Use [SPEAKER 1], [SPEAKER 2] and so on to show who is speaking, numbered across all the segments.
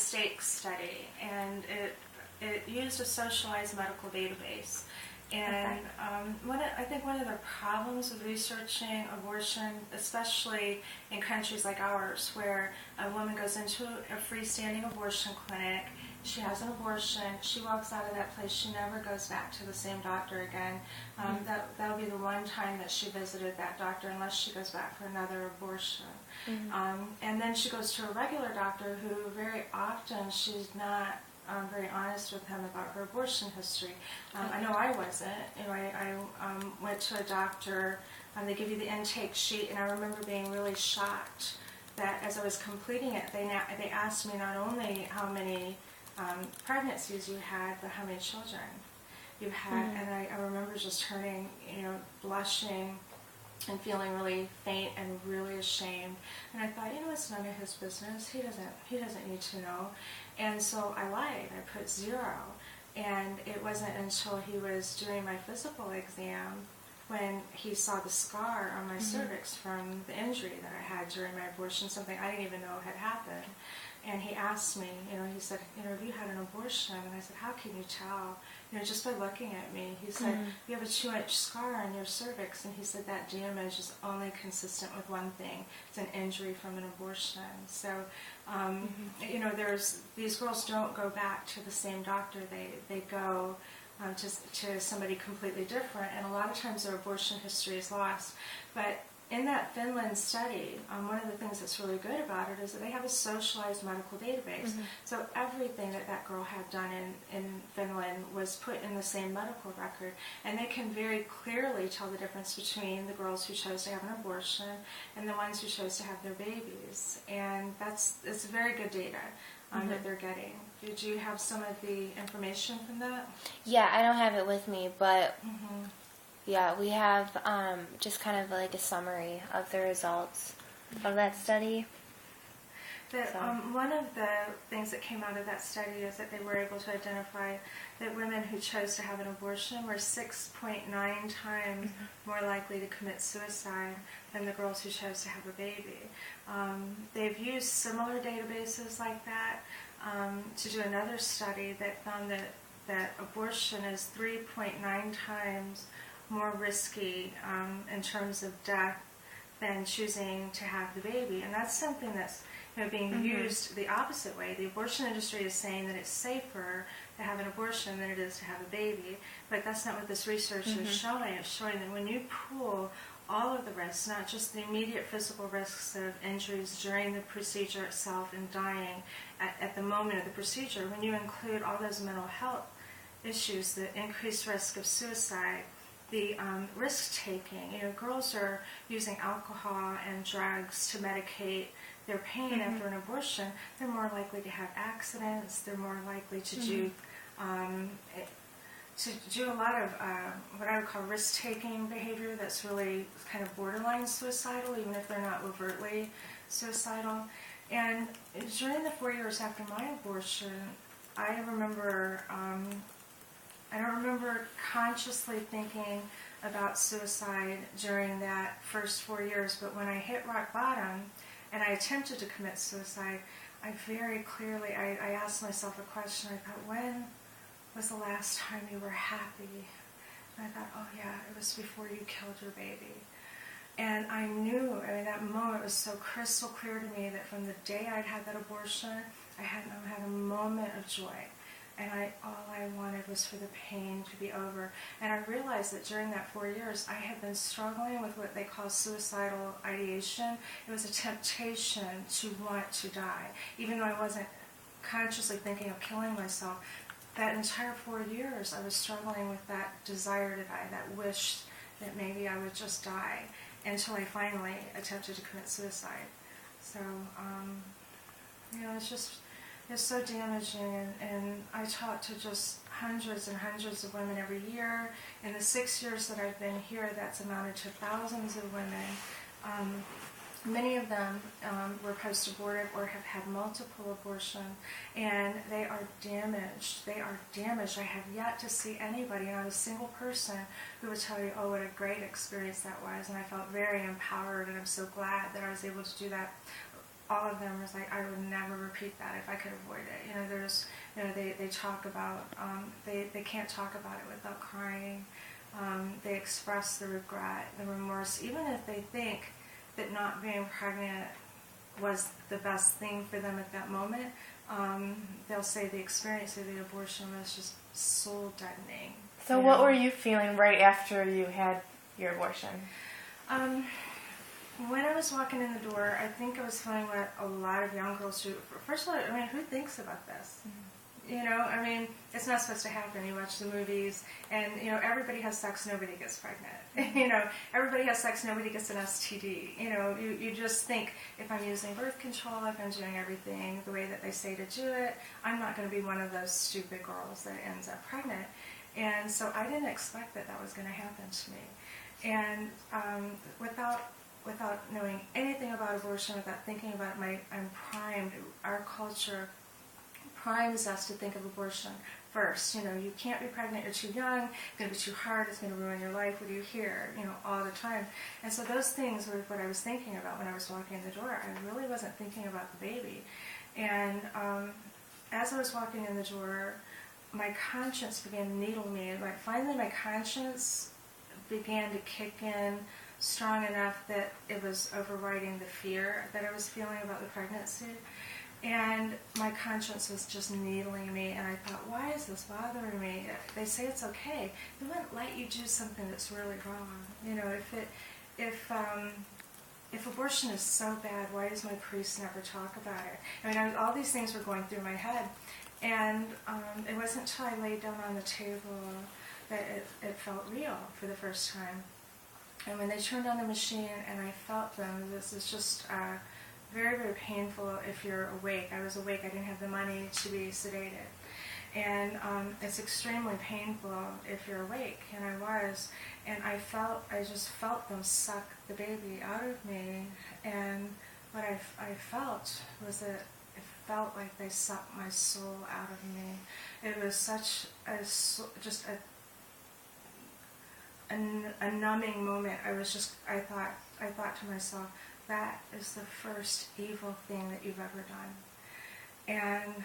[SPEAKER 1] mistake study, and it used a socialized medical database. And I think one of the problems with researching abortion, especially in countries like ours, where a woman goes into a freestanding abortion clinic, she has an abortion, she walks out of that place, she never goes back to the same doctor again. That'll be the one time that she visited that doctor, unless she goes back for another abortion. And then she goes to a regular doctor who very often she's not very honest with him about her abortion history. I know I wasn't. I went to a doctor. They give you the intake sheet, and I remember being really shocked that as I was completing it, they asked me not only how many pregnancies you had, but how many children you had. And I remember just turning, blushing and feeling really faint and really ashamed. And I thought, it's none of his business. He doesn't need to know. And so I lied. I put 0. And it wasn't until he was doing my physical exam when he saw the scar on my cervix from the injury that I had during my abortion, something I didn't even know had happened. And he asked me, he said, have you had an abortion? And I said, how can you tell? Just by looking at me. He said, you have a 2-inch scar on your cervix. And he said that damage is only consistent with one thing. It's an injury from an abortion. So, these girls don't go back to the same doctor. They go to somebody completely different. And a lot of times their abortion history is lost. But in that Finland study, one of the things that's really good about it is that they have a socialized medical database. So everything that girl had done in Finland was put in the same medical record. And they can very clearly tell the difference between the girls who chose to have an abortion and the ones who chose to have their babies. And it's very good data that they're getting. Did you have some of the information from that?
[SPEAKER 2] Yeah, I don't have it with me, but... Yeah, we have just kind of like a summary of the results of that study.
[SPEAKER 1] One of the things that came out of that study is that they were able to identify that women who chose to have an abortion were 6.9 times more likely to commit suicide than the girls who chose to have a baby. They've used similar databases like that to do another study that found that abortion is 3.9 times more risky in terms of death than choosing to have the baby. And that's something that's being used the opposite way. The abortion industry is saying that it's safer to have an abortion than it is to have a baby. But that's not what this research is showing. It's showing that when you pool all of the risks, not just the immediate physical risks of injuries during the procedure itself and dying at the moment of the procedure, when you include all those mental health issues, the increased risk of suicide, the risk-taking. Girls are using alcohol and drugs to medicate their pain after an abortion. They're more likely to have accidents. They're more likely to do a lot of what I would call risk-taking behavior that's really kind of borderline suicidal, even if they're not overtly suicidal. And during the 4 years after my abortion, I don't remember consciously thinking about suicide during that first 4 years, but when I hit rock bottom and I attempted to commit suicide, I very clearly, I asked myself a question. I thought, when was the last time you were happy? And I thought, oh yeah, it was before you killed your baby. And I knew, that moment was so crystal clear to me that from the day I'd had that abortion, I hadn't had a moment of joy. And all I wanted was for the pain to be over. And I realized that during that 4 years, I had been struggling with what they call suicidal ideation. It was a temptation to want to die. Even though I wasn't consciously thinking of killing myself, that entire 4 years, I was struggling with that desire to die, that wish that maybe I would just die, until I finally attempted to commit suicide. So, it's so damaging, and I talk to just hundreds and hundreds of women every year. In the 6 years that I've been here, that's amounted to thousands of women. Many of them were post-abortive or have had multiple abortions, and they are damaged. They are damaged. I have yet to see anybody, not a single person, who would tell you, oh, what a great experience that was, and I felt very empowered, and I'm so glad that I was able to do that. all of them was like, I would never repeat that if I could avoid it. They talk about, they can't talk about it without crying. They express the regret, the remorse, even if they think that not being pregnant was the best thing for them at that moment. They'll say the experience of the abortion was just soul deadening.
[SPEAKER 3] So what were you feeling right after you had your abortion?
[SPEAKER 1] When I was walking in the door, I think I was feeling what a lot of young girls do. First of all, who thinks about this? Mm-hmm. It's not supposed to happen. You watch the movies, and, everybody has sex, nobody gets pregnant. Everybody has sex, nobody gets an STD. You just think, if I'm using birth control, if I'm doing everything the way that they say to do it, I'm not going to be one of those stupid girls that ends up pregnant. And so I didn't expect that was going to happen to me. And without knowing anything about abortion, without thinking about it, I'm primed. Our culture primes us to think of abortion first. You can't be pregnant, you're too young, it's going to be too hard, it's going to ruin your life. What do you hear, all the time? And so those things were what I was thinking about when I was walking in the door. I really wasn't thinking about the baby. And as I was walking in the door, my conscience began to needle me. And finally my conscience began to kick in strong enough that it was overriding the fear that I was feeling about the pregnancy. And my conscience was just needling me, and I thought, why is this bothering me? They say it's okay. They wouldn't let you do something that's really wrong. If abortion is so bad, why does my priest never talk about it? All these things were going through my head, and it wasn't until I laid down on the table that it felt real for the first time. And when they turned on the machine and I felt them, this is just very, very painful if you're awake. I was awake. I didn't have the money to be sedated. And it's extremely painful if you're awake, and I was. And I just felt them suck the baby out of me. And what I felt was that it felt like they sucked my soul out of me. It was such a numbing moment. I thought to myself, that is the first evil thing that you've ever done. And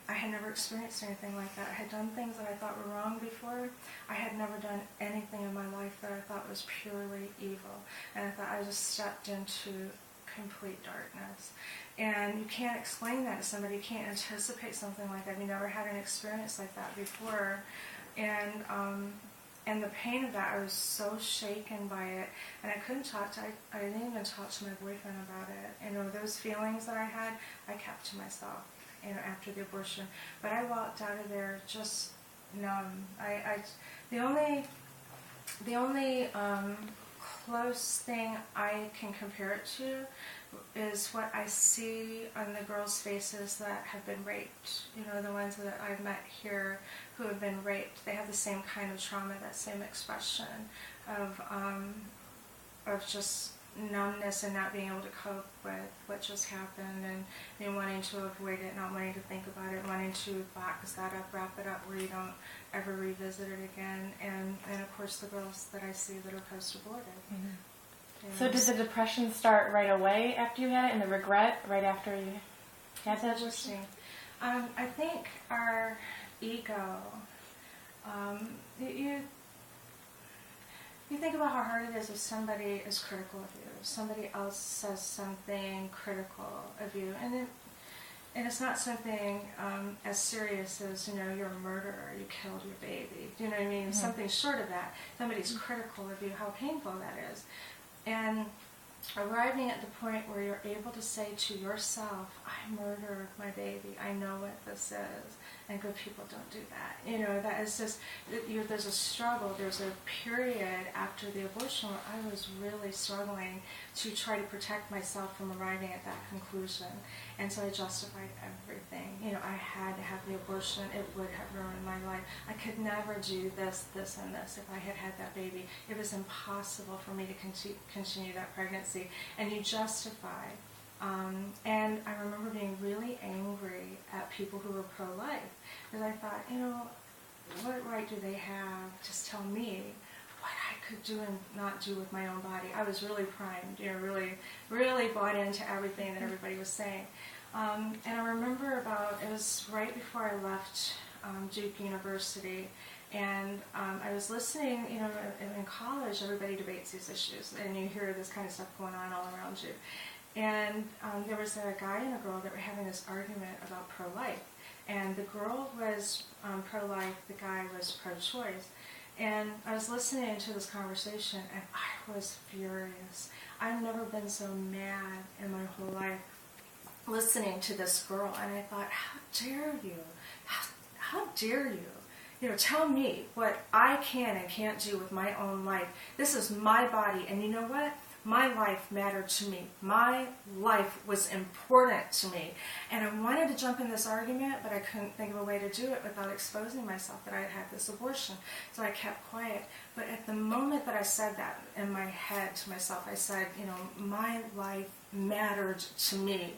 [SPEAKER 1] I had never experienced anything like that. I had done things that I thought were wrong before. I had never done anything in my life that I thought was purely evil. And I thought I just stepped into complete darkness. And you can't explain that to somebody. You can't anticipate something like that. You never had an experience like that before. And the pain of that, I was so shaken by it, and I couldn't I didn't even talk to my boyfriend about it. Those feelings that I had, I kept to myself, after the abortion. But I walked out of there just numb. The only close thing I can compare it to is what I see on the girls' faces that have been raped. The ones that I've met here who have been raped. They have the same kind of trauma, that same expression of just numbness and not being able to cope with what just happened, and wanting to avoid it, not wanting to think about it, wanting to box that up, wrap it up where you don't ever revisit it again. And of course the girls that I see that are post-aborted. Mm-hmm.
[SPEAKER 3] So did the depression start right away after you had it, and the regret right after you had that?
[SPEAKER 1] Interesting. I think our ego, you think about how hard it is if somebody is critical of you, if somebody else says something critical of you, and it's not something as serious as, you're a murderer, you killed your baby, do you know what I mean? Mm-hmm. Something short of that. Somebody's critical of you, how painful that is. And arriving at the point where you're able to say to yourself, I murdered my baby, I know what this is, and good people don't do that. That is just, there's a struggle, there's a period after the abortion where I was really struggling to try to protect myself from arriving at that conclusion. And so I justified everything. I had to have the abortion, it would have ruined my life. I could never do this, this, and this if I had had that baby. It was impossible for me to continue that pregnancy. And you justify. And I remember being really angry at people who were pro-life, because I thought, what right do they have to tell me what I could do and not do with my own body. I was really primed, really bought into everything that everybody was saying. And I remember it was right before I left Duke University, and I was listening, in college everybody debates these issues, and you hear this kind of stuff going on all around you. And there was a guy and a girl that were having this argument about pro-life. And the girl was pro-life, the guy was pro-choice. And I was listening to this conversation, and I was furious. I've never been so mad in my whole life listening to this girl. And I thought, how dare you? How dare you? Tell me what I can and can't do with my own life. This is my body, and you know what? My life mattered to me. My life was important to me. And I wanted to jump in this argument, but I couldn't think of a way to do it without exposing myself that I had had this abortion. So I kept quiet. But at the moment that I said that in my head to myself, I said, my life mattered to me.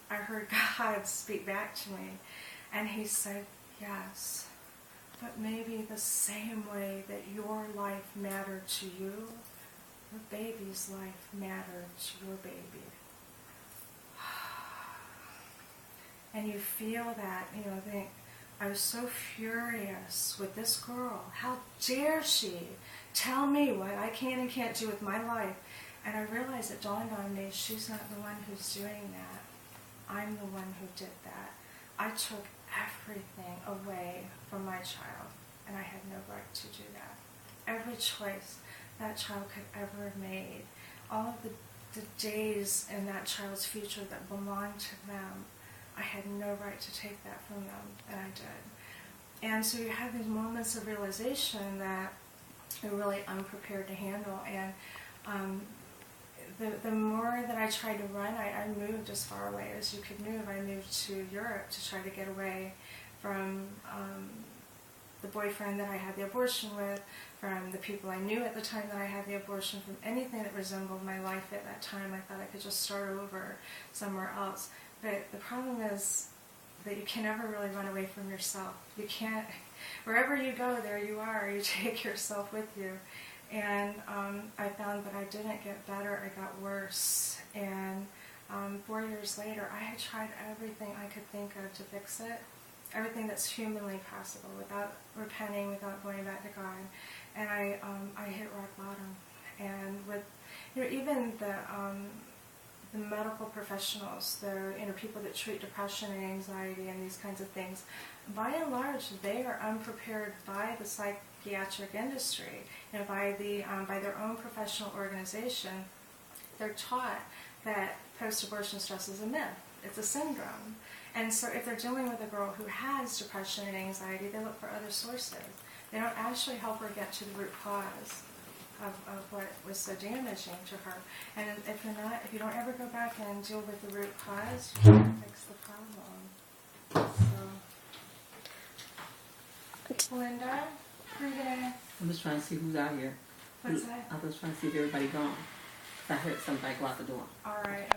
[SPEAKER 1] I heard God speak back to me. And he said, yes, but maybe the same way that your life mattered to you, your baby's life mattered to your baby. And you feel that, think, I was so furious with this girl. How dare she tell me what I can and can't do with my life? And I realized it dawned on me, she's not the one who's doing that. I'm the one who did that. I took everything away from my child, and I had no right to do that. Every choice that child could ever have made, all of the days in that child's future that belonged to them, I had no right to take that from them, and I did. And so you have these moments of realization that you're really unprepared to handle. And the more that I tried to run, I moved as far away as you could move. I moved to Europe to try to get away from the boyfriend that I had the abortion with, from the people I knew at the time that I had the abortion, from anything that resembled my life at that time. I thought I could just start over somewhere else. But the problem is that you can never really run away from yourself. You can't, wherever you go, there you are. You take yourself with you. And I found that I didn't get better, I got worse. And 4 years later, I had tried everything I could think of to fix it, everything that's humanly possible, without repenting, without going back to God. And I hit rock bottom. And with even the medical professionals, the people that treat depression and anxiety and these kinds of things, by and large, they are unprepared by the psychiatric industry, by their own professional organization. They're taught that post-abortion stress is a myth. It's a syndrome. And so if they're dealing with a girl who has depression and anxiety, they look for other sources. They don't actually help her get to the root cause of what was so damaging to her. And if you don't ever go back and deal with the root cause, you can't fix the problem. So, Linda, who are you gonna?
[SPEAKER 4] I'm just trying to see who's out here.
[SPEAKER 1] What's that?
[SPEAKER 4] I'm just trying to see if everybody gone. I heard somebody go out the door.
[SPEAKER 1] All right.